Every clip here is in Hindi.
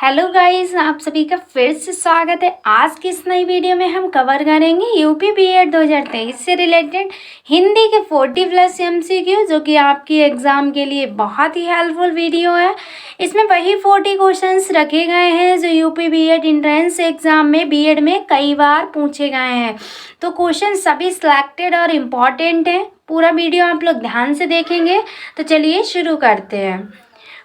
हेलो गाइस, आप सभी का फिर से स्वागत है। आज की इस नई वीडियो में हम कवर करेंगे यूपी बीएड 2023 से रिलेटेड हिंदी के 40+ एमसीक्यू, जो कि आपकी एग्ज़ाम के लिए बहुत ही हेल्पफुल वीडियो है। इसमें वही 40 क्वेश्चंस रखे गए हैं जो यूपी बीएड एंट्रेंस एग्ज़ाम में बीएड में कई बार पूछे गए हैं। तो क्वेश्चन सभी सिलेक्टेड और इम्पॉर्टेंट हैं। पूरा वीडियो आप लोग ध्यान से देखेंगे। तो चलिए शुरू करते हैं।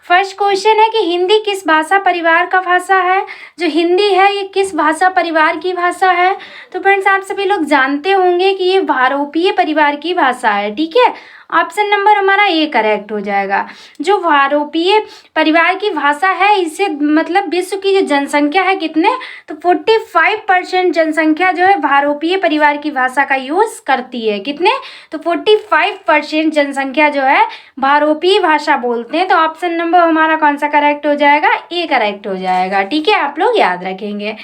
फर्स्ट क्वेश्चन है कि हिंदी किस भाषा परिवार का भाषा है। जो हिंदी है ये किस भाषा परिवार की भाषा है। तो फ्रेंड्स, आप सभी लोग जानते होंगे कि ये भारोपीय परिवार की भाषा है। ठीक है, ऑप्शन नंबर हमारा ए करेक्ट हो जाएगा। जो भारोपीय परिवार की भाषा है, इसे मतलब विश्व की जो जनसंख्या है कितने, तो 45% जनसंख्या जो है भारोपीय परिवार की भाषा का यूज़ करती है। कितने, तो 45% जनसंख्या जो है भारोपीय भाषा बोलते हैं। तो ऑप्शन नंबर हमारा कौन सा करेक्ट हो जाएगा, ए करेक्ट हो जाएगा। ठीक है, आप लोग याद रखेंगे।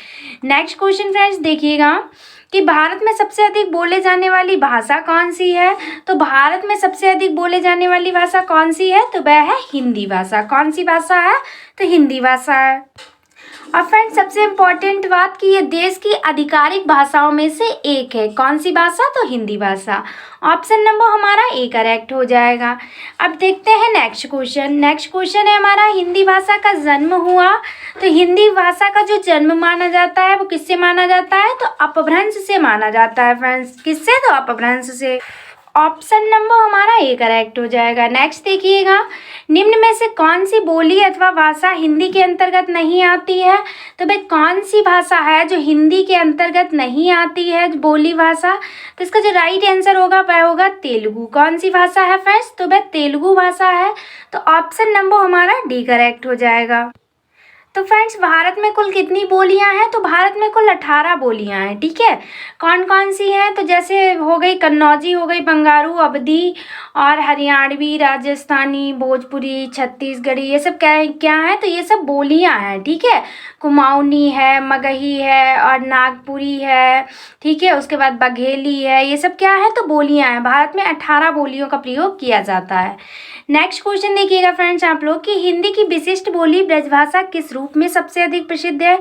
नेक्स्ट क्वेश्चन फ्रेंड्स देखिएगा कि भारत में सबसे अधिक बोले जाने वाली भाषा कौन सी है। तो भारत में सबसे अधिक बोले जाने वाली भाषा कौन सी है, तो वह है हिंदी भाषा। कौन सी भाषा है, तो हिंदी भाषा है। और फ्रेंड्स, सबसे इम्पोर्टेंट बात कि ये देश की आधिकारिक भाषाओं में से एक है। कौन सी भाषा, तो हिंदी भाषा। ऑप्शन नंबर हमारा ए करेक्ट हो जाएगा। अब देखते हैं नेक्स्ट क्वेश्चन। नेक्स्ट क्वेश्चन है हमारा, हिंदी भाषा का जन्म हुआ। तो हिंदी भाषा का जो जन्म माना जाता है वो किससे माना जाता है, तो अपभ्रंश से माना जाता है फ्रेंड्स। किससे, तो अपभ्रंश से। ऑप्शन नंबर हमारा ए करेक्ट हो जाएगा। नेक्स्ट देखिएगा, निम्न में से कौन सी बोली अथवा भाषा हिंदी के अंतर्गत नहीं आती है। तो भाई कौन सी भाषा है जो हिंदी के अंतर्गत नहीं आती है, बोली भाषा। तो इसका जो राइट आंसर होगा वह होगा तेलुगु। कौन सी भाषा है फ्रेंड्स, तो वह तेलुगु भाषा है। तो ऑप्शन नंबर हमारा डी करेक्ट हो जाएगा। तो फ्रेंड्स, भारत में कुल कितनी बोलियां हैं, तो भारत में कुल 18 बोलियां हैं। ठीक है, कौन कौन सी हैं, तो जैसे हो गई कन्नौजी, हो गई बंगारू, अवधी और हरियाणवी, राजस्थानी, भोजपुरी, छत्तीसगढ़ी, ये सब क्या क्या है, तो ये सब बोलियां हैं। ठीक है, कुमाऊनी है, मगही है और नागपुरी है। ठीक है, उसके बाद बघेली है। ये सब क्या है, तो बोलियां हैं। भारत में 18 बोलियों का प्रयोग किया जाता है। नेक्स्ट क्वेश्चन देखिएगा फ्रेंड्स आप लोग कि हिंदी की विशिष्ट बोली ब्रजभाषा किस रूप में सबसे अधिक प्रसिद्ध है।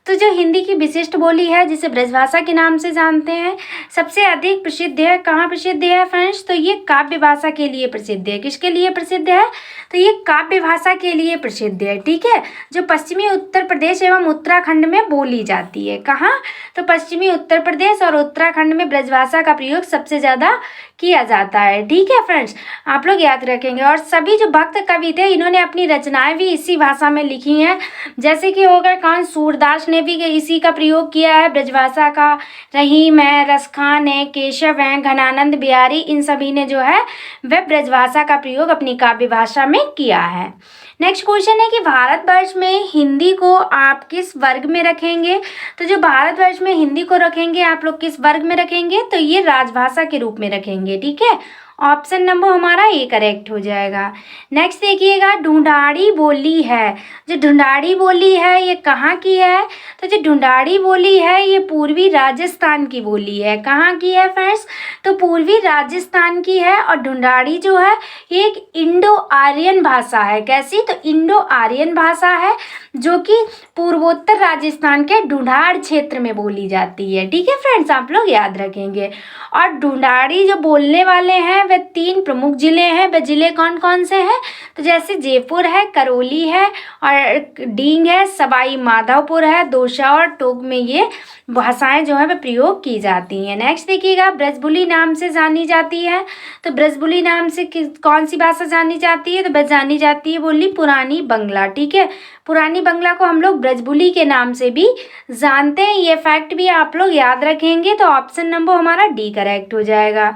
तो जो हिंदी की विशिष्ट बोली है जिसे ब्रजभाषा के नाम से जानते हैं, सबसे अधिक प्रसिद्ध है। कहाँ प्रसिद्ध है फ्रेंड्स, तो ये काव्य भाषा के लिए प्रसिद्ध है। किसके लिए प्रसिद्ध है, तो ये काव्य भाषा के लिए प्रसिद्ध है। ठीक है, जो पश्चिमी उत्तर प्रदेश एवं उत्तराखंड में बोली जाती है। कहाँ, तो पश्चिमी उत्तर प्रदेश और उत्तराखंड में ब्रजभाषा का प्रयोग सबसे ज़्यादा किया जाता है। ठीक है फ्रेंड्स, आप लोग याद रखेंगे। और सभी जो भक्त कवि थे इन्होंने अपनी रचनाएं भी इसी भाषा में लिखी हैं। जैसे कि हो गए कौन, सूरदास ने भी इसी का प्रयोग किया है, ब्रजभाषा का। रहीम है, रसखान है, केशव हैं, घनानंद बिहारी, इन सभी ने जो है वह ब्रजभाषा का प्रयोग अपनी काव्य भाषा में किया है। नेक्स्ट क्वेश्चन है कि भारतवर्ष में हिंदी को आप किस वर्ग में रखेंगे। तो जो भारतवर्ष में हिंदी को रखेंगे आप लोग किस वर्ग में रखेंगे, तो ये राजभाषा के रूप में रखेंगे। ठीक है, ऑप्शन नंबर हमारा ए करेक्ट हो जाएगा। नेक्स्ट देखिएगा, ढूंढाड़ी बोली है। जो ढूंढाड़ी बोली है ये कहाँ की है, तो जो ढूंढाड़ी बोली है ये पूर्वी राजस्थान की बोली है। कहाँ की है फ्रेंड्स, तो पूर्वी राजस्थान की है। और ढूंढाड़ी जो है ये एक इंडो आर्यन भाषा है। कैसी, तो इंडो आर्यन भाषा है जो कि पूर्वोत्तर राजस्थान के ढूंढाड़ क्षेत्र में बोली जाती है। ठीक है फ्रेंड्स, आप लोग याद रखेंगे। और ढूंढाड़ी जो बोलने वाले हैं वे 3 प्रमुख जिले हैं। वे जिले कौन कौन से हैं, तो जैसे जयपुर है, करौली है और डींग है, सवाई माधोपुर है, दौसा और टोंक में ये भाषाएं जो है वे प्रयोग की जाती हैं। नेक्स्ट देखिएगा, ब्रजबुली नाम से जानी जाती है। तो ब्रजबुली नाम से कौन सी भाषा जानी जाती है, तो बस जानी जाती है बोली पुरानी बंगला। ठीक है, पुरानी बंगला को हम लोग ब्रजबुली के नाम से भी जानते हैं। ये फैक्ट भी आप लोग याद रखेंगे। तो ऑप्शन नंबर हमारा डी करेक्ट हो जाएगा।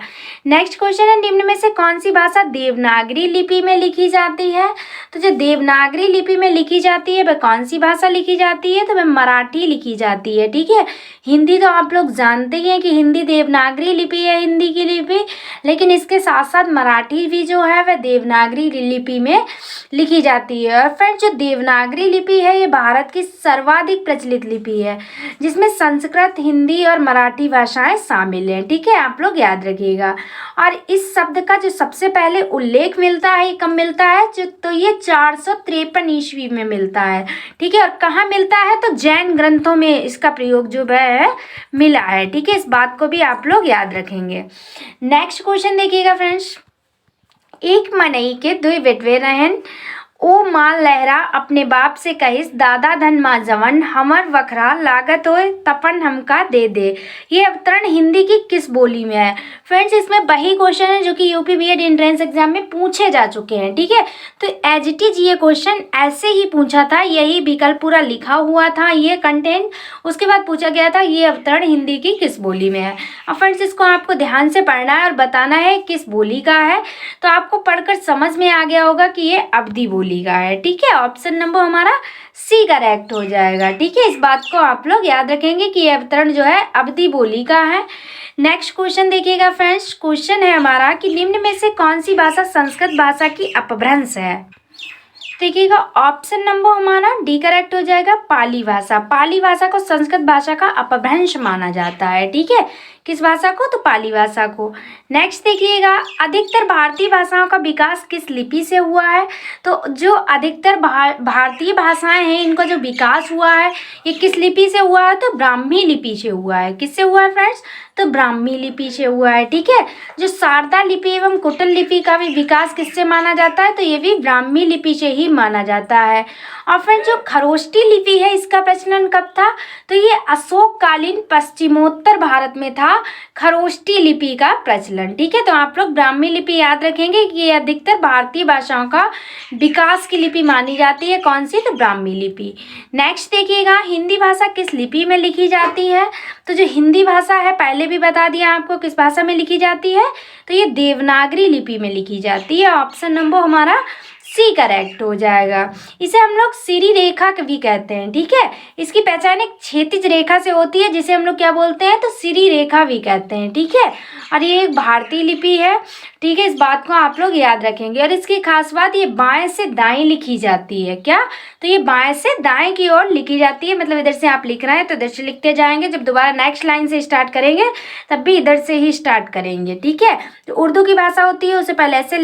नेक्स्ट क्वेश्चन है, निम्न में से कौन सी भाषा देवनागरी लिपि में लिखी जाती है। तो जो देवनागरी लिपि में लिखी जाती है वह कौन सी भाषा लिखी जाती है, तो वह मराठी लिखी जाती है। ठीक है, हिंदी तो आप लोग जानते ही हैं कि हिंदी देवनागरी लिपि है, हिंदी की लिपि, लेकिन इसके साथ साथ मराठी भी जो है वह देवनागरी लिपि में लिखी जाती है। और फ्रेंड्स, जो देवनागरी लिपि है ये भारत की सर्वाधिक प्रचलित लिपि है, जिसमें संस्कृत, हिंदी और मराठी भाषाएं शामिल हैं। ठीक है, आप लोग याद रखिएगा। और इस शब्द का जो सबसे पहले उल्लेख मिलता है ये कब मिलता है, जो तो ये 453 ईस्वी में मिलता है। ठीक है, और कहाँ मिलता है, तो जैन ग्रंथों में इसका प्रयोग जो है मिला है। ठीक है, इस बात को भी आप लोग याद रखेंगे। नेक्स्ट क्वेश्चन देखिएगा फ्रेंड्स, एक मनई के दुई बेटवे रहन, ओ माँ लहरा अपने बाप से कहिस, दादा धन माँ जवन हमर वखरा लागत होए तपन हमका दे दे। ये अवतरण हिंदी की किस बोली में है। फ्रेंड्स, इसमें वही क्वेश्चन है जो कि यूपी बीएड एंट्रेंस एग्जाम में पूछे जा चुके हैं। ठीक है, तो एज इट इज ये क्वेश्चन ऐसे ही पूछा था, यही विकल्प पूरा लिखा हुआ था ये कंटेंट। उसके बाद पूछा गया था ये अवतरण हिंदी की किस बोली में है। अब फ्रेंड्स, इसको आपको ध्यान से पढ़ना है और बताना है किस बोली का है। तो आपको पढ़कर समझ में आ गया होगा कि ये अवधी बोली का है। ठीक है, ऑप्शन नंबर हमारा सी करेक्ट हो जाएगा। ठीक है, इस बात को आप लोग याद रखेंगे कि यह अवतरण जो है अवधी बोली का है। नेक्स्ट क्वेश्चन देखिएगा फ्रेंड्स, क्वेश्चन है हमारा कि निम्न में से कौन सी भाषा संस्कृत भाषा की अपभ्रंश है। देखिएगा, ऑप्शन नंबर हमारा डी करेक्ट हो जाएगा, पाली भाषा। पाली भाषा को संस्कृत भाषा का अपभ्रंश माना जाता है। ठीक है, किस भाषा को, तो पाली भाषा को। नेक्स्ट देखिएगा, अधिकतर भारतीय भाषाओं का विकास किस लिपि से हुआ है। तो जो अधिकतर भारतीय भाषाएं हैं इनका जो विकास हुआ है ये किस लिपि से हुआ है, तो ब्राह्मी लिपि से हुआ है। किससे हुआ है फ्रेंड्स, तो ब्राह्मी लिपि से हुआ है। ठीक है, जो शारदा लिपि एवं कुटल लिपि का भी विकास किससे माना जाता है, तो ये भी ब्राह्मी लिपि से ही माना जाता है। और फ्रेंड्स, जो खरोष्टी लिपि है इसका प्रचलन कब था, तो ये अशोककालीन पश्चिमोत्तर भारत में था खरोष्टी लिपि का प्रचलन। ठीक है, तो आप लोग ब्राह्मी लिपि याद रखेंगे कि ये अधिकतर भारतीय भाषाओं का विकास की लिपि मानी जाती है। कौन सी, तो ब्राह्मी लिपि। नेक्स्ट देखिएगा, हिंदी भाषा किस लिपि में लिखी जाती है। तो जो हिंदी भाषा है पहले भी बता दिया आपको किस भाषा में लिखी जाती है, तो ये देवनागरी लिपि में लिखी जाती है। ऑप्शन नंबर हमारा सी करेक्ट हो जाएगा। इसे हम लोग सिरी रेखा भी कहते हैं। ठीक है, इसकी पहचान एक क्षैतिज रेखा से होती है जिसे हम लोग क्या बोलते हैं, तो सिरी रेखा भी कहते हैं। ठीक है, और ये एक भारतीय लिपि है। ठीक है, इस बात को आप लोग याद रखेंगे। और इसकी खास बात, ये बाएं से दाएं लिखी जाती है। क्या, तो ये बाएं से दाएं की ओर लिखी जाती है। मतलब इधर से आप लिख रहे हैं तो इधर से लिखते जाएंगे, जब दोबारा नेक्स्ट लाइन से स्टार्ट करेंगे तब भी इधर से ही स्टार्ट करेंगे। ठीक है, तो उर्दू की भाषा होती है उसे पहले ऐसे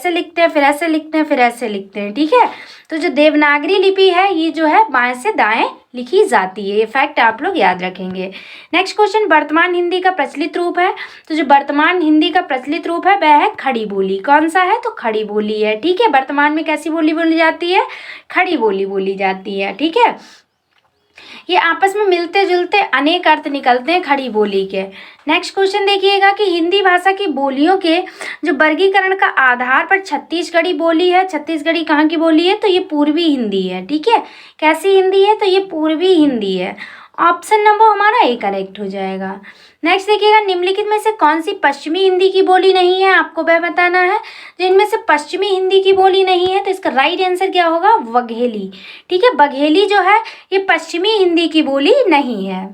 लिखते हैं, फिर ऐसे लिखते हैं, फिर ऐसे लिखते हैं। ठीक है, तो जो देवनागरी लिपि है ये जो है बाएं से दाएं लिखी जाती है। ये फैक्ट आप लोग याद रखेंगे। नेक्स्ट क्वेश्चन, वर्तमान हिंदी का प्रचलित रूप है। तो जो वर्तमान हिंदी का प्रचलित रूप है वह है खड़ी बोली। कौन सा है, तो खड़ी बोली है। ठीक है, वर्तमान में कैसी बोली बोली जाती है, खड़ी बोली बोली जाती है। ठीक है, ये आपस में मिलते जुलते अनेक अर्थ निकलते हैं खड़ी बोली के। नेक्स्ट क्वेश्चन देखिएगा कि हिंदी भाषा की बोलियों के जो वर्गीकरण का आधार पर छत्तीसगढ़ी बोली है। छत्तीसगढ़ी कहाँ की बोली है, तो ये पूर्वी हिंदी है। ठीक है, कैसी हिंदी है, तो ये पूर्वी हिंदी है। ऑप्शन नंबर हमारा ए करेक्ट हो जाएगा। नेक्स्ट देखिएगा, निम्नलिखित में से कौन सी पश्चिमी हिंदी की बोली नहीं है, आपको वह बताना है। जो इनमें से पश्चिमी हिंदी की बोली नहीं है तो इसका राइट आंसर क्या होगा, बघेली। ठीक है, बघेली जो है ये पश्चिमी हिंदी की बोली नहीं है।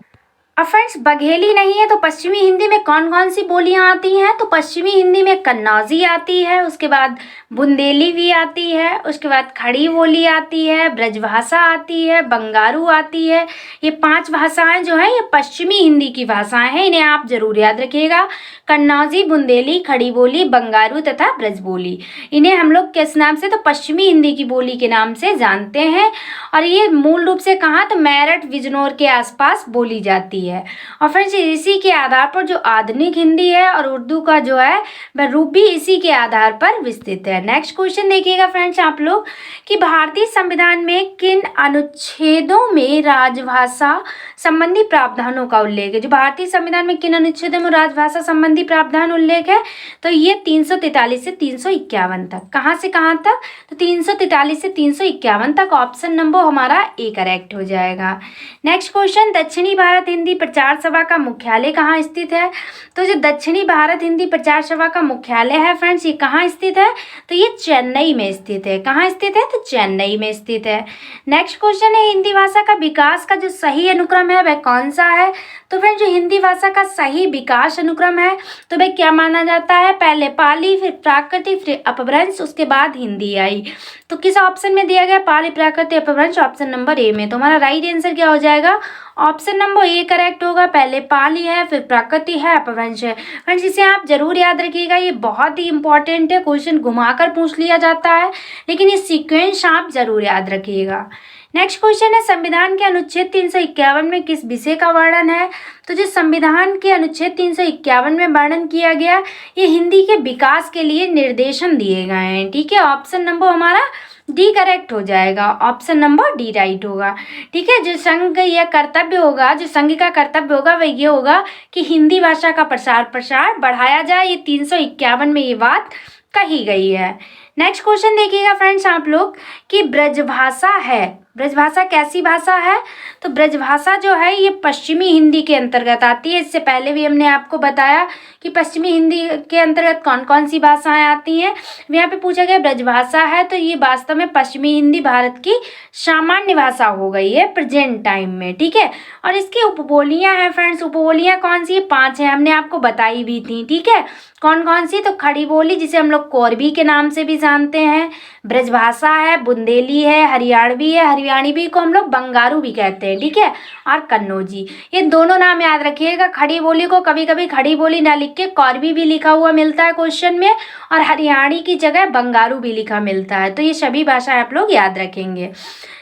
अब फ्रेंड्स, बघेली नहीं है तो पश्चिमी हिंदी में कौन कौन सी बोलियां आती हैं, तो पश्चिमी हिंदी में कन्नौजी आती है, उसके बाद बुंदेली भी आती है, उसके बाद खड़ी बोली आती है, ब्रजभाषा आती है, बंगारू आती है। ये 5 भाषाएं जो हैं ये पश्चिमी हिंदी की भाषाएं हैं, इन्हें आप जरूर याद रखिएगा। कन्नौजी, बुंदेली, खड़ी बोली, बंगारू तथा ब्रज बोली, इन्हें हम लोग किस नाम से, तो पश्चिमी हिंदी की बोली के नाम से जानते हैं। और ये मूल रूप से कहाँ, तो मेरठ बिजनौर के आसपास बोली जाती है। और फ्रेंड्स, इसी के आधार पर जो आधुनिक हिंदी है और उर्दू का जो है वह रूप भी इसी के आधार पर विस्तृत है। नेक्स्ट क्वेश्चन देखिएगा फ्रेंड्स आप लोग कि भारतीय संविधान में किन अनुच्छेदों में राजभाषा संबंधी प्रावधानों का उल्लेख है। जो भारतीय संविधान में किन अनुच्छेदों में राजभाषा संबंधी प्रावधान उल्लेख है, तो ये 343 से 351 तक। कहाँ से कहाँ तक, तो 343 से 351 तक। ऑप्शन नंबर हमारा ए करेक्ट हो जाएगा। नेक्स्ट क्वेश्चन, दक्षिणी भारत हिंदी प्रचार सभा का मुख्यालय कहाँ स्थित है। तो जो दक्षिणी भारत हिंदी प्रचार सभा का मुख्यालय है फ्रेंड्स, ये कहाँ स्थित है, तो ये चेन्नई में स्थित है। कहाँ स्थित है, तो चेन्नई में स्थित है। नेक्स्ट क्वेश्चन है, हिंदी भाषा का विकास का जो सही अनुक्रम है वह कौन सा है। तो फ्रेंड्स, जो हिंदी भाषा का सही विकास अनुक्रम है तो वह क्या माना जाता है, पहले पाली, फिर प्राकृतिक, फिर अपभ्रंश, उसके बाद हिंदी आई। तो किस ऑप्शन में दिया गया, पाली, प्राकृतिक, अपभ्रंश, ऑप्शन नंबर ए में। तो हमारा राइट आंसर क्या हो जाएगा, ऑप्शन नंबर ए करेक्ट होगा। पहले पाली है, फिर प्रकृति है, अपभ्रंश है। फ्रेंड्स इसे आप जरूर याद रखिएगा, ये बहुत ही इंपॉर्टेंट है, क्वेश्चन घुमाकर पूछ लिया जाता है, लेकिन ये सीक्वेंस आप जरूर याद रखिएगा। नेक्स्ट क्वेश्चन है, संविधान के अनुच्छेद 351 में किस विषय का वर्णन है? तो जो संविधान के अनुच्छेद 351 में वर्णन किया गया, ये हिंदी के विकास के लिए निर्देशन दिए गए हैं। ठीक है, ऑप्शन नंबर हमारा डी करेक्ट हो जाएगा, ऑप्शन नंबर डी राइट होगा। ठीक है, जो संघ यह कर्तव्य होगा, जो संघ का कर्तव्य होगा वह ये होगा कि हिंदी भाषा का प्रसार बढ़ाया जाए। ये 351 में ये बात कही गई है। नेक्स्ट क्वेश्चन देखिएगा फ्रेंड्स आप लोग कि ब्रजभाषा है, ब्रजभाषा कैसी भाषा है? तो ब्रजभाषा जो है ये पश्चिमी हिंदी के अंतर्गत आती है। इससे पहले भी हमने आपको बताया कि पश्चिमी हिंदी के अंतर्गत कौन कौन सी भाषाएं आती हैं। यहाँ पे पूछा गया ब्रजभाषा है, तो ये वास्तव में पश्चिमी हिंदी भारत की सामान्य भाषा हो गई है प्रेजेंट टाइम में। ठीक है, और इसकी उपबोलियां हैं फ्रेंड्स, उपबोलियां कौन सी? 5 है, हमने आपको बताई भी थी। ठीक है, कौन कौन सी? तो खड़ी बोली जिसे हम लोग कोरबी के नाम से भी जानते हैं, ब्रजभाषा है, बुंदेली है, हरियाणवी है, हरियाणवी को हम लोग बंगारू भी कहते हैं। ठीक है, और कन्नौजी, ये दोनों नाम याद रखिएगा। खड़ी बोली को कभी कभी खड़ी बोली ना लिख के कोरबी भी लिखा हुआ मिलता है क्वेश्चन में, और हरियाणी की जगह बंगारू भी लिखा मिलता है। तो ये सभी भाषाएं आप लोग याद रखेंगे।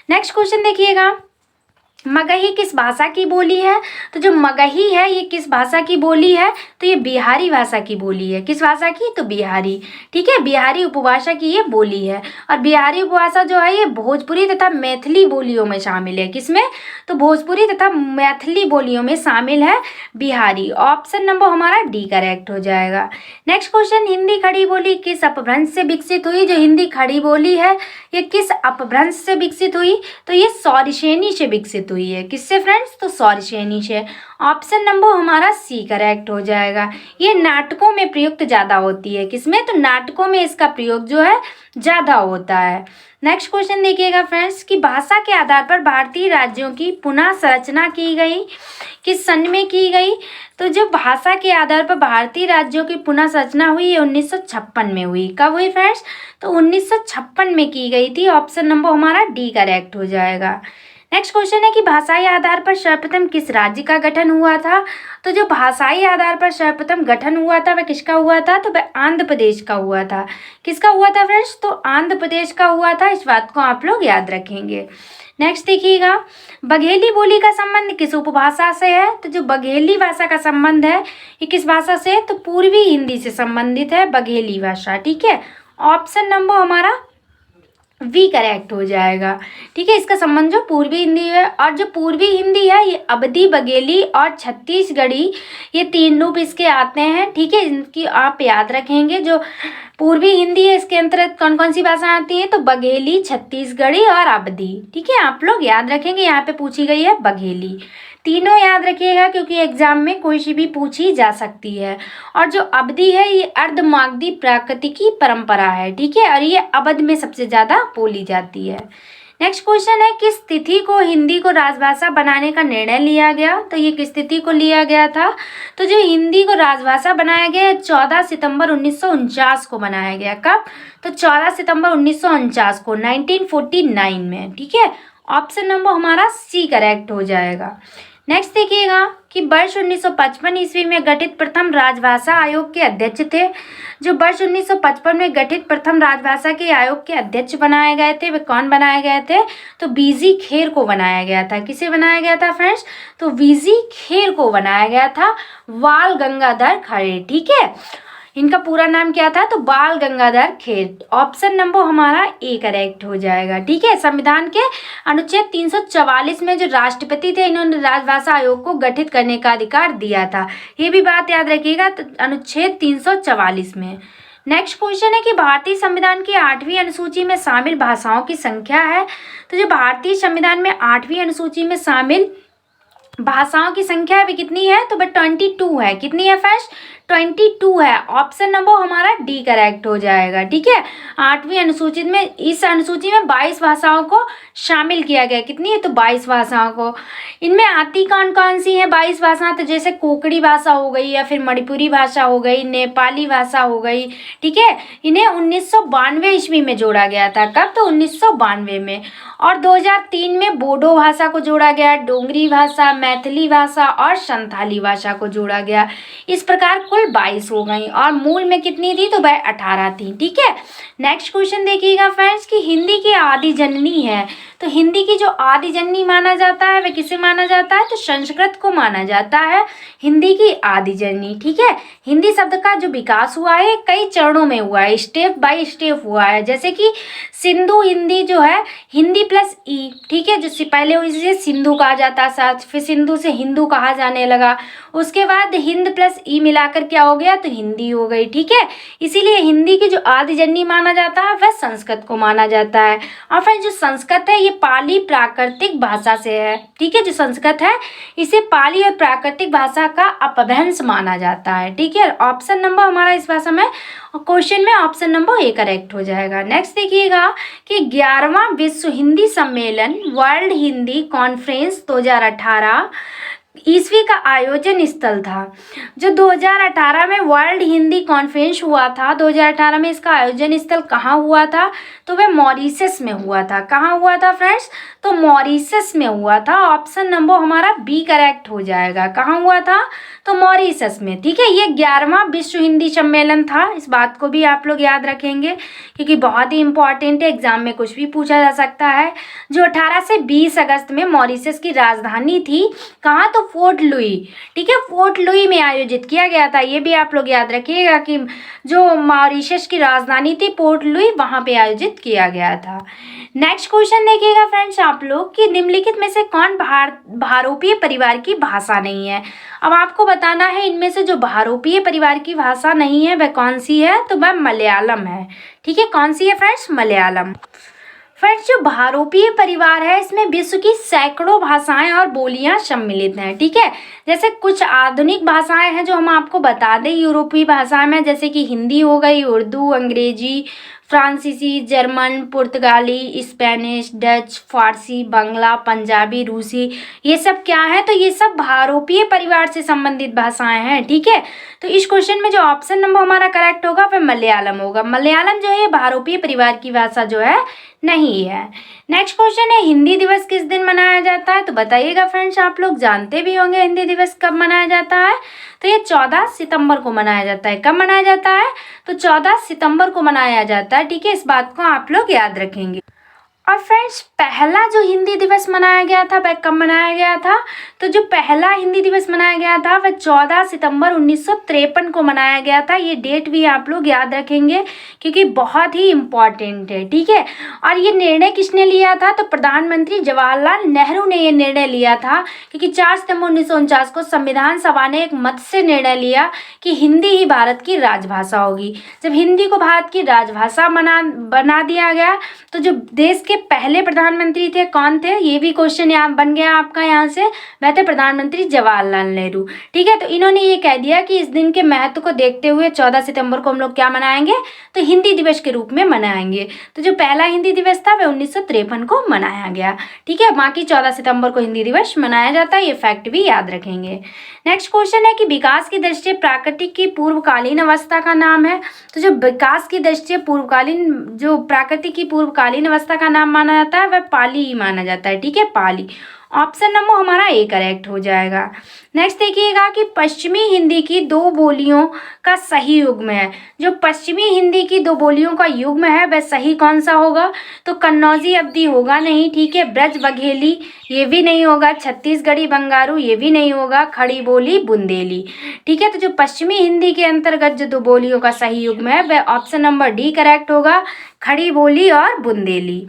नेक्स्ट क्वेश्चन देखिएगा, मगही किस भाषा की बोली है? तो जो मगही है ये किस भाषा की बोली है? तो ये बिहारी भाषा की बोली है। किस भाषा की? तो बिहारी। ठीक है, बिहारी उपभाषा की ये बोली है, और बिहारी उपभाषा जो है ये भोजपुरी तथा मैथिली बोलियों में शामिल है। किसमें? तो भोजपुरी तथा मैथिली बोलियों में शामिल है बिहारी। ऑप्शन नंबर हमारा डी करेक्ट हो जाएगा। नेक्स्ट क्वेश्चन, हिंदी खड़ी बोली किस अपभ्रंश से विकसित हुई? जो हिंदी खड़ी बोली है ये किस अपभ्रंश से विकसित हुई? तो ये सौरिश्रेणी से विकसित हुई है। किससे फ्रेंड्स? तो सौरिश्रेणी से। ऑप्शन नंबर हमारा सी करेक्ट हो जाएगा। ये नाटकों में प्रयुक्त ज्यादा होती है। किसमें? तो नाटकों में इसका प्रयोग जो है ज्यादा होता है। नेक्स्ट क्वेश्चन देखिएगा फ्रेंड्स कि भाषा के आधार पर भारतीय राज्यों की पुनः संरचना की गई, किस सन में की गई? तो जो भाषा के आधार पर भारतीय राज्यों की पुनः संरचना हुई है 1956 में हुई। कब हुई फ्रेंड्स? तो 1956 में की गई थी। ऑप्शन नंबर हमारा डी करेक्ट हो जाएगा। नेक्स्ट क्वेश्चन है कि भाषाई आधार पर सर्वप्रथम किस राज्य का गठन हुआ था? तो जो भाषाई आधार पर सर्वप्रथम गठन हुआ था वह किसका हुआ था? तो वह आंध्र प्रदेश का हुआ था। किसका हुआ था फ्रेंड्स? तो आंध्र प्रदेश का हुआ था। इस बात को आप लोग याद रखेंगे। नेक्स्ट देखिएगा, बघेली बोली का संबंध किस उपभाषा से है? तो जो बघेली भाषा का संबंध है ये किस भाषा से? तो पूर्वी हिंदी से संबंधित है बघेली भाषा। ठीक है, ऑप्शन नंबर हमारा वी करेक्ट हो जाएगा। ठीक है, इसका संबंध जो पूर्वी हिंदी है, और जो पूर्वी हिंदी है ये अवधी, बघेली और छत्तीसगढ़ी, ये 3 रूप इसके आते हैं। ठीक है, इनकी आप याद रखेंगे। जो पूर्वी हिंदी है इसके अंतर्गत कौन कौन सी भाषा आती है? तो बघेली, छत्तीसगढ़ी और अवधी। ठीक है, आप लोग याद रखेंगे। यहाँ पे पूछी गई है बघेली। तीनों याद रखिएगा क्योंकि एग्जाम में कोई सी भी पूछी जा सकती है। और जो अवधी है ये अर्धमागधी प्रकृति की परंपरा है। ठीक है, और ये अवध में सबसे ज्यादा बोली जाती है। नेक्स्ट क्वेश्चन है किस तिथि को हिंदी को राजभाषा बनाने का निर्णय लिया गया? तो ये किस तिथि को लिया गया था? तो जो हिंदी को राजभाषा बनाया गया 14 सितंबर 1949 को बनाया गया। कब? तो 14 सितंबर 1949 को, 1949 में। ठीक है, ऑप्शन नंबर हमारा सी करेक्ट हो जाएगा। नेक्स्ट देखिएगा कि वर्ष 1955 ईस्वी में गठित प्रथम राजभाषा आयोग के अध्यक्ष थे। जो वर्ष 1955 में गठित प्रथम राजभाषा के आयोग के अध्यक्ष बनाए गए थे वे कौन बनाए गए थे? तो बीजी खेर को बनाया गया था। किसे बनाया गया था फ्रेंड्स? तो बीजी खेर को बनाया गया था, बाल गंगाधर खड़े। ठीक है, इनका पूरा नाम क्या था? तो बाल गंगाधर खेर। ऑप्शन नंबर हमारा ए करेक्ट हो जाएगा। ठीक है, संविधान के अनुच्छेद 344 में जो राष्ट्रपति थे इन्होंने राजभाषा आयोग को गठित करने का अधिकार दिया था। ये भी बात याद रखिएगा, तो अनुच्छेद 344 में। नेक्स्ट क्वेश्चन है कि भारतीय संविधान की 8वीं अनुसूची में शामिल भाषाओं की संख्या है। तो जो भारतीय संविधान में 8वीं अनुसूची में शामिल भाषाओं की संख्या भी कितनी है? तो वह 22 है। कितनी है फर्स्ट? 22 है। ऑप्शन नंबर हमारा डी करेक्ट हो जाएगा। ठीक है, 8वीं अनुसूची में, इस अनुसूची में 22 भाषाओं को शामिल किया गया। कितनी है? तो 22 भाषाओं को। इनमें आती कौन कौन सी है 22 भाषाएं? तो जैसे कोंकणी भाषा हो गई, या फिर मणिपुरी भाषा हो गई, नेपाली भाषा हो गई। ठीक है, इन्हें 1992 ईस्वी में जोड़ा गया था। कब? तो 1992 में। और 2003 में बोडो भाषा को जोड़ा गया, डोगरी भाषा, मैथिली भाषा और संथाली भाषा को जोड़ा गया। इस प्रकार कुल 22 हो गई, और मूल में कितनी थी? तो वह 18 थी। ठीक है, नेक्स्ट क्वेश्चन देखिएगा फ्रेंड्स कि हिंदी की आदि जननी है। तो हिंदी की जो आदि जननी माना जाता है वह किसे माना जाता है? तो संस्कृत को माना जाता है हिंदी की आदि जननी। ठीक है, हिंदी शब्द का जो विकास हुआ है कई चरणों में हुआ है, स्टेप बाय स्टेप हुआ है। जैसे कि सिंधु हिंदी जो है, हिंदी प्लस ई। ठीक है, जो पहले इसे सिंधु कहा जाता था, फिर सिंधु से हिंदू कहा जाने लगा। उसके बाद हिंद प्लस ई मिलाकर क्या हो गया? तो हिंदी हो गई। ठीक है, इसीलिए हिंदी की जो आदि जननी माना जाता है वह संस्कृत को माना जाता है। और फिर जो संस्कृत है ये पाली प्राकृतिक भाषा से है। ठीक है, जो संस्कृत है इसे पाली और प्राकृतिक भाषा का अपभ्रंश माना जाता है। ठीक है, ऑप्शन नंबर हमारा इस भाषा में क्वेश्चन में ऑप्शन नंबर ए करेक्ट हो जाएगा। नेक्स्ट देखिएगा कि 11वां विश्व हिंदी सम्मेलन वर्ल्ड हिंदी कॉन्फ्रेंस 2018 ईस्वी का आयोजन स्थल था। जो 2018 में वर्ल्ड हिंदी कॉन्फ्रेंस हुआ था, 2018 में इसका आयोजन स्थल कहाँ हुआ था? तो वह मॉरिशस में हुआ था। कहाँ हुआ था फ्रेंड्स? तो मॉरिशस में हुआ था। ऑप्शन नंबर हमारा बी करेक्ट हो जाएगा। कहाँ हुआ था? तो मॉरिशस में। ठीक है, ये 11वां विश्व हिंदी सम्मेलन था। इस बात को भी आप लोग याद रखेंगे क्योंकि बहुत ही इंपॉर्टेंट है, एग्जाम में कुछ भी पूछा जा सकता है। जो 18 से 20 अगस्त में मॉरिशस की राजधानी थी, कहाँ? तो फोर्ट लुई। ठीक है, फोर्ट लुई में आयोजित किया गया था। ये भी आप लोग याद रखिएगा कि जो मॉरिशस की राजधानी थी पोर्ट लुई, वहाँ पे आयोजित किया गया था। नेक्स्ट क्वेश्चन देखिएगा फ्रेंड्स आप लोग कि निम्नलिखित में से कौन भारोपीय परिवार की भाषा नहीं है। अब आपको बताना है इनमें से जो भारोपीय परिवार की भाषा नहीं है वह कौन सी है? तो वह मलयालम है। ठीक है, कौन सी है फ्रेंड्स? मलयालम। फ्रेंड्स, जो भारोपीय परिवार है इसमें विश्व की सैकड़ों भाषाएं और बोलियां सम्मिलित हैं। ठीक है, जैसे कुछ आधुनिक भाषाएं हैं जो हम आपको बता दें यूरोपीय भाषाएं में, जैसे कि हिंदी हो गई, उर्दू, अंग्रेजी, फ्रांसीसी, जर्मन, पुर्तगाली, स्पेनिश, डच, फारसी, बांग्ला, पंजाबी, रूसी, ये सब क्या है? तो ये सब भारोपीय परिवार से संबंधित भाषाएं हैं। ठीक है, तो इस क्वेश्चन में जो ऑप्शन नंबर हमारा करेक्ट होगा वह मलयालम होगा। मलयालम जो है भारोपीय परिवार की भाषा जो है नहीं है। नेक्स्ट क्वेश्चन है हिंदी दिवस किस दिन मनाया जाता है? तो बताइएगा फ्रेंड्स, आप लोग जानते भी होंगे हिंदी दिवस कब मनाया जाता है। तो ये 14 सितंबर को मनाया जाता है। कब मनाया जाता है? तो 14 सितंबर को मनाया जाता है। ठीक है, इस बात को आप लोग याद रखेंगे। और फ्रेंड्स, पहला जो हिंदी दिवस मनाया गया था वह कब मनाया गया था? तो जो पहला हिंदी दिवस मनाया गया था वह 14 सितंबर 1953 को मनाया गया था। ये डेट भी आप लोग याद रखेंगे क्योंकि बहुत ही इम्पॉर्टेंट है। ठीक है, और ये निर्णय किसने लिया था? तो प्रधानमंत्री जवाहरलाल नेहरू ने ये निर्णय लिया था क्योंकि 4 सितंबर 1949 को संविधान सभा ने एक मत से निर्णय लिया कि हिंदी ही भारत की राजभाषा होगी। जब हिंदी को भारत की राजभाषा बना दिया गया तो जो देश के पहले प्रधानमंत्री थे कौन थे? ये भी क्वेश्चन यहाँ बन गया आपका यहाँ से। वह थे प्रधानमंत्री जवाहरलाल नेहरू। ठीक है, तो इन्होंने ये कह दिया कि इस दिन के महत्व को देखते हुए 14 सितंबर को हम लोग क्या मनाएंगे? तो हिंदी दिवस के रूप में मनाएंगे। तो जो पहला हिंदी दिवस था वह 1953 को मनाया गया। ठीक है, बाकी 14 सितंबर को हिंदी दिवस मनाया जाता है। ये फैक्ट भी याद रखेंगे। नेक्स्ट क्वेश्चन है कि विकास की दृष्टि से प्राकृतिक की पूर्वकालीन अवस्था का नाम है। तो जो विकास की दृष्टि से पूर्वकालीन, जो प्राकृतिक की पूर्वकालीन अवस्था का नाम माना जाता है वह पाली ही माना जाता है। ठीक है, पाली। ऑप्शन नंबर हमारा ए करेक्ट हो जाएगा। नेक्स्ट देखिएगा कि पश्चिमी हिंदी की दो बोलियों का सही युग्म है। जो पश्चिमी हिंदी की दो बोलियों का युग्म है वह सही कौन सा होगा? तो कन्नौजी अवधी होगा नहीं। ठीक है, ब्रज बघेली ये भी नहीं होगा, छत्तीसगढ़ी बंगारू ये भी नहीं होगा, खड़ी बोली बुंदेली। ठीक है, तो जो पश्चिमी हिंदी के अंतर्गत जो दो बोलियों का सही युग्म है वह ऑप्शन नंबर डी करेक्ट होगा, खड़ी बोली और बुंदेली।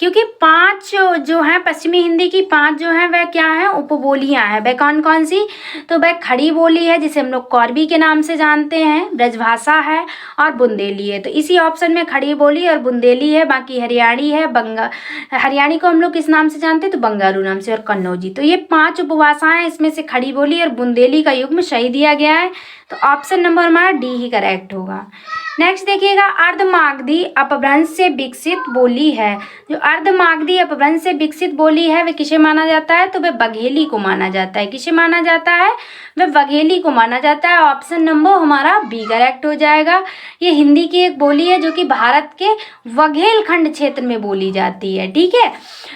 क्योंकि 5 जो हैं पश्चिमी हिंदी की 5 जो हैं वह क्या हैं, उपबोलियां हैं। वह कौन कौन सी, तो वह खड़ी बोली है जिसे हम लोग कौरवी के नाम से जानते हैं, ब्रजभाषा है और बुंदेली है। तो इसी ऑप्शन में खड़ी बोली और बुंदेली है। बाकी हरियाणी है, हरियाणी को हम लोग किस नाम से जानते हैं, तो बंगारू नाम से, और कन्नौजी। तो ये 5 उपभाषाएं, इसमें से खड़ी बोली और बुंदेली का युग्म सही दिया गया है। तो ऑप्शन नंबर हमारा डी ही करेक्ट होगा। नेक्स्ट देखिएगा, अर्धमागधी अपभ्रंश से विकसित बोली है। जो अर्धमागधी अपभ्रंश से विकसित बोली है वह किसे माना जाता है, तो वह बघेली को माना जाता है। किसे माना जाता है, वह बघेली को माना जाता है। ऑप्शन नंबर हमारा बी करेक्ट हो जाएगा। ये हिंदी की एक बोली है जो कि भारत के बघेलखंड क्षेत्र में बोली जाती है, ठीक है।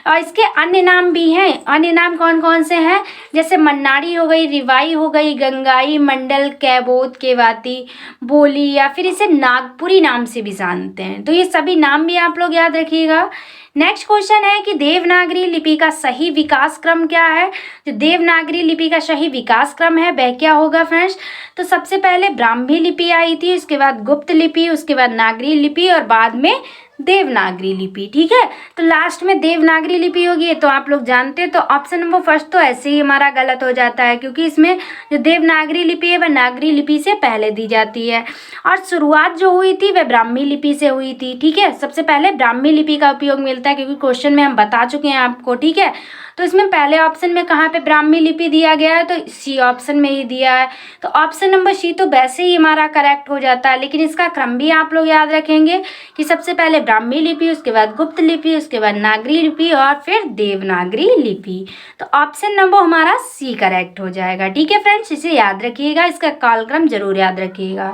और इसके अन्य नाम भी हैं। अन्य नाम कौन कौन से हैं, जैसे मन्नाड़ी हो गई, रिवाई हो गई, गंगाई, मंडल, कैबोत, केवाती बोली, या फिर इसे नागपुरी नाम से भी जानते हैं। तो ये सभी नाम भी आप लोग याद रखिएगा। नेक्स्ट क्वेश्चन है कि देवनागरी लिपि का सही विकास क्रम क्या है। जो देवनागरी लिपि का सही विकास क्रम है वह क्या होगा फ्रेंड्स, तो सबसे पहले ब्राह्मी लिपि आई थी, उसके बाद गुप्त लिपि, उसके बाद नागरी लिपि और बाद में देवनागरी लिपि, ठीक है। तो लास्ट में देवनागरी लिपि होगी, तो आप लोग जानते हैं। तो ऑप्शन नंबर फर्स्ट तो ऐसे ही हमारा गलत हो जाता है, क्योंकि इसमें जो देवनागरी लिपि है वह नागरी लिपि से पहले दी जाती है और शुरुआत जो हुई थी वह ब्राह्मी लिपि से हुई थी, ठीक है। सबसे पहले ब्राह्मी लिपि का उपयोग मिलता है, क्योंकि क्वेश्चन में हम बता चुके हैं आपको, ठीक है। तो इसमें पहले ऑप्शन में कहाँ पे ब्राह्मी लिपि दिया गया है, तो सी ऑप्शन में ही दिया है। तो ऑप्शन नंबर सी तो वैसे ही हमारा करेक्ट हो जाता है, लेकिन इसका क्रम भी आप लोग याद रखेंगे कि सबसे पहले ब्राह्मी लिपि, उसके बाद गुप्त लिपि, उसके बाद नागरी लिपि और फिर देवनागरी लिपि। तो ऑप्शन नंबर हमारा सी करेक्ट हो जाएगा, ठीक है फ्रेंड्स। इसे याद रखिएगा, इसका कालक्रम जरूर याद रखिएगा।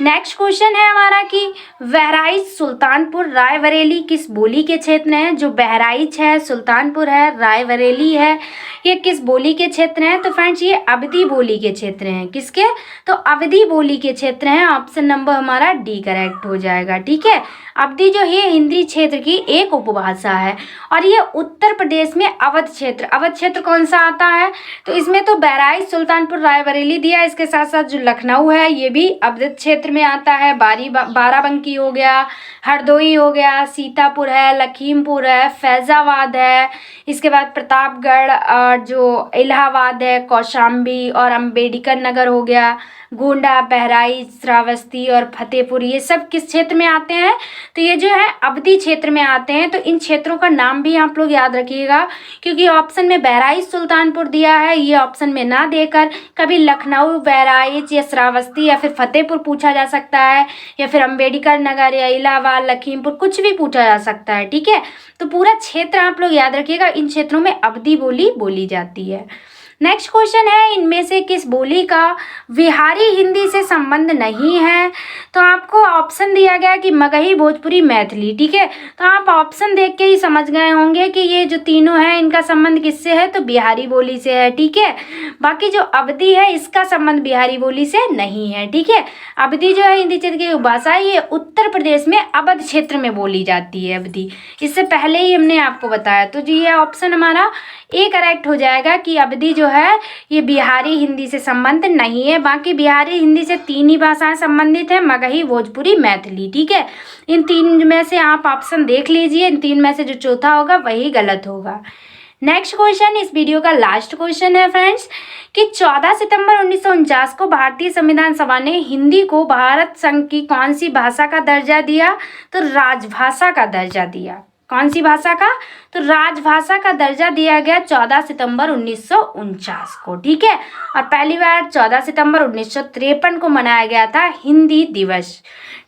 नेक्स्ट क्वेश्चन है हमारा कि बहराइच, सुल्तानपुर, रायबरेली किस बोली के क्षेत्र हैं। जो बहराइच है, सुल्तानपुर है, रायबरेली है, ये किस बोली के क्षेत्र हैं, तो फ्रेंड्स ये अवधी बोली के क्षेत्र हैं। किसके, तो अवधी बोली के क्षेत्र हैं। ऑप्शन नंबर हमारा डी करेक्ट हो जाएगा, ठीक है। अवधी जो है हिंदी क्षेत्र की एक उपभाषा है और ये उत्तर प्रदेश में अवध क्षेत्र कौन सा आता है, तो इसमें तो बहराइच, सुल्तानपुर, रायबरेली दिया। इसके साथ साथ जो लखनऊ है ये भी अवध क्षेत्र में आता है। बाराबंकी हो गया, हरदोई हो गया, सीतापुर है, लखीमपुर है, फैजाबाद है, इसके बाद प्रतापगढ़ और जो इलाहाबाद है, कौशाम्बी और अम्बेडकर नगर हो गया, गोंडा, बहराइच, श्रावस्ती और फतेहपुर, ये सब किस क्षेत्र में आते हैं, तो ये जो है अवधी क्षेत्र में आते हैं। तो इन क्षेत्रों का नाम भी आप लोग याद रखिएगा, क्योंकि ऑप्शन में बहराइच, सुल्तानपुर दिया है, ये ऑप्शन में ना देकर कभी लखनऊ, बहराइच या श्रावस्ती या फिर फतेहपुर पूछा जा सकता है, या फिर अम्बेडकर नगर या इलाहाबाद, लखीमपुर, कुछ भी पूछा जा सकता है, ठीक है। तो पूरा क्षेत्र आप लोग याद रखिएगा, इन क्षेत्रों में अवधी बोली बोली जाती है। नेक्स्ट क्वेश्चन है, इनमें से किस बोली का बिहारी हिंदी से संबंध नहीं है, तो आपको ऑप्शन दिया गया कि मगही, भोजपुरी, मैथिली, ठीक है। तो आप ऑप्शन देख के ही समझ गए होंगे कि ये जो तीनों हैं इनका संबंध किससे है, तो बिहारी बोली से है, ठीक है। बाकी जो अवधी है इसका संबंध बिहारी बोली से नहीं है, ठीक है। अवधी जो है हिंदी क्षेत्र की भाषा है, ये उत्तर प्रदेश में अवध क्षेत्र में बोली जाती है अवधी। इससे पहले ही हमने आपको बताया, तो जी ये ऑप्शन हमारा ए करेक्ट हो जाएगा कि अवधी जो है ये बिहारी हिंदी से संबंध नहीं है। बाकी बिहारी हिंदी से 3 ही भाषाएं संबंधित है, मगही, भोजपुरी, मैथिली, ठीक है। इन 3 में से आप ऑप्शन देख लीजिए, इन 3 में से जो चौथा होगा वही गलत होगा। नेक्स्ट क्वेश्चन, इस वीडियो का लास्ट क्वेश्चन है फ्रेंड्स कि 14 सितंबर 1949 को भारतीय संविधान सभा ने हिंदी को भारत संघ की कौन सी भाषा का दर्जा दिया, तो राजभाषा का दर्जा दिया। कौन सी भाषा का, तो राजभाषा का दर्जा दिया गया 14 सितंबर 1949 को, ठीक है। और पहली बार 14 सितंबर 1953 को मनाया गया था हिंदी दिवस,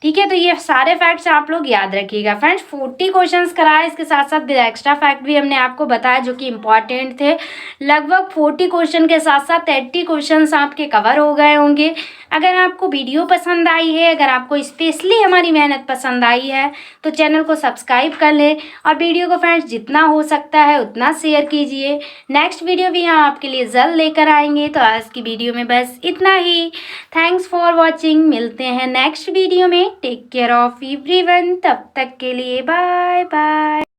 ठीक है। तो ये सारे फैक्ट्स आप लोग याद रखिएगा फ्रेंड्स। 40 क्वेश्चंस कराए, इसके साथ साथ एक्स्ट्रा फैक्ट भी हमने आपको बताया जो कि इम्पॉर्टेंट थे। लगभग 40 क्वेश्चन के साथ साथ 80 क्वेश्चंस आपके कवर हो गए होंगे। अगर आपको वीडियो पसंद आई है, अगर आपको स्पेशली हमारी मेहनत पसंद आई है, तो चैनल को सब्सक्राइब कर लें और वीडियो को फ्रेंड्स जितना हो सकता है उतना शेयर कीजिए। नेक्स्ट वीडियो भी हम आपके लिए जल्द लेकर आएंगे। तो आज की वीडियो में बस इतना ही। Thanks for watching. मिलते हैं नेक्स्ट वीडियो में। Take care of everyone. तब तक के लिए बाय बाय।